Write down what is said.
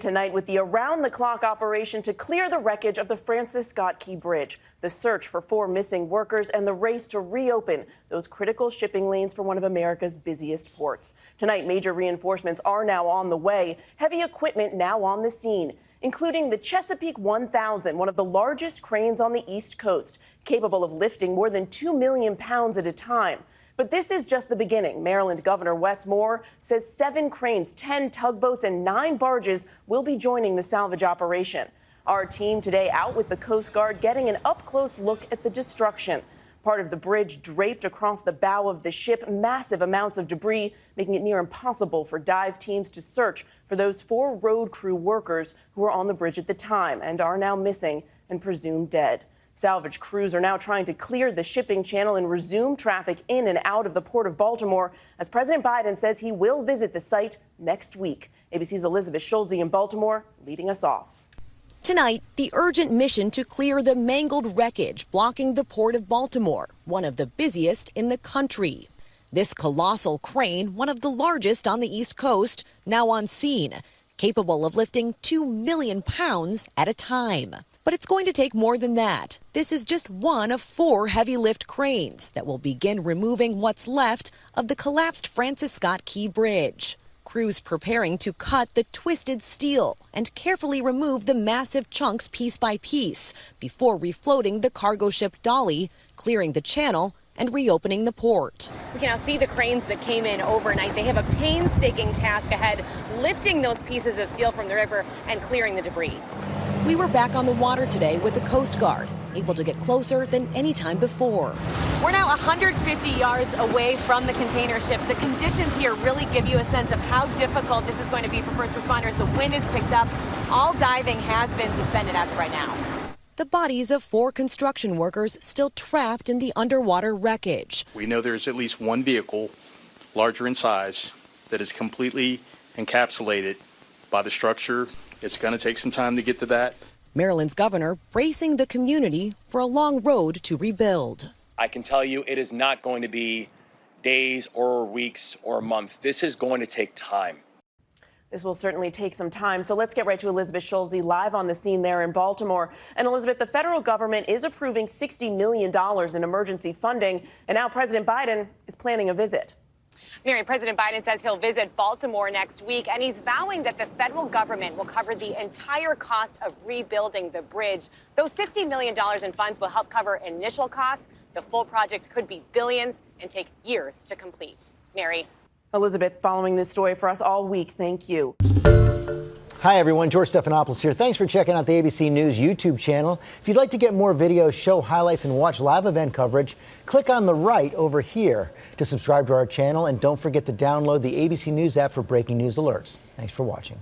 Tonight with the around-the-clock operation to clear the wreckage of the Francis Scott Key Bridge, the search for 4 missing workers, and the race to reopen those critical shipping lanes for one of America's busiest ports. Tonight, major reinforcements are now on the way, heavy equipment now on the scene, including the Chesapeake 1000, one of the largest cranes on the East Coast, capable of lifting more than 2 million pounds at a time. But this is just the beginning. Maryland Governor Wes Moore says 7 cranes, 10 tugboats, and 9 barges will be joining the salvage operation. Our team today out with the Coast Guard getting an up-close look at the destruction. Part of the bridge draped across the bow of the ship, massive amounts of debris, making it near impossible for dive teams to search for those 4 road crew workers who were on the bridge at the time and are now missing and presumed dead. Salvage crews are now trying to clear the shipping channel and resume traffic in and out of the port of Baltimore, as President Biden says he will visit the site next week. ABC's Elizabeth Schulze in Baltimore leading us off. Tonight, the urgent mission to clear the mangled wreckage blocking the port of Baltimore, one of the busiest in the country. This colossal crane, one of the largest on the East Coast, now on scene, capable of lifting 2 million pounds at a time. But it's going to take more than that. This is just one of 4 heavy lift cranes that will begin removing what's left of the collapsed Francis Scott Key Bridge. Crews preparing to cut the twisted steel and carefully remove the massive chunks piece by piece before refloating the cargo ship Dolly, clearing the channel and reopening the port. We can now see the cranes that came in overnight. They have a painstaking task ahead, lifting those pieces of steel from the river and clearing the debris. We were back on the water today with the Coast Guard, able to get closer than any time before. We're now 150 yards away from the container ship. The conditions here really give you a sense of how difficult this is going to be for first responders. The wind is picked up. All diving has been suspended as of right now. The bodies of 4 construction workers still trapped in the underwater wreckage. We know there's at least one vehicle, larger in size, that is completely encapsulated by the structure. It's going to take some time to get to that. Maryland's governor bracing the community for a long road to rebuild. I can tell you it is not going to be days or weeks or months. This is going to take time. This will certainly take some time. So let's get right to Elizabeth Schulze live on the scene there in Baltimore. And Elizabeth, the federal government is approving $60 million in emergency funding. And now President Biden is planning a visit. Mary, President Biden says he'll visit Baltimore next week, and he's vowing that the federal government will cover the entire cost of rebuilding the bridge. Those $60 million in funds will help cover initial costs. The full project could be billions and take years to complete. Mary. Elizabeth, following this story for us all week. Thank you. Hi, everyone. George Stephanopoulos here. Thanks for checking out the ABC News YouTube channel. If you'd like to get more videos, show highlights, and watch live event coverage, click on the right over here to subscribe to our channel. And don't forget to download the ABC News app for breaking news alerts. Thanks for watching.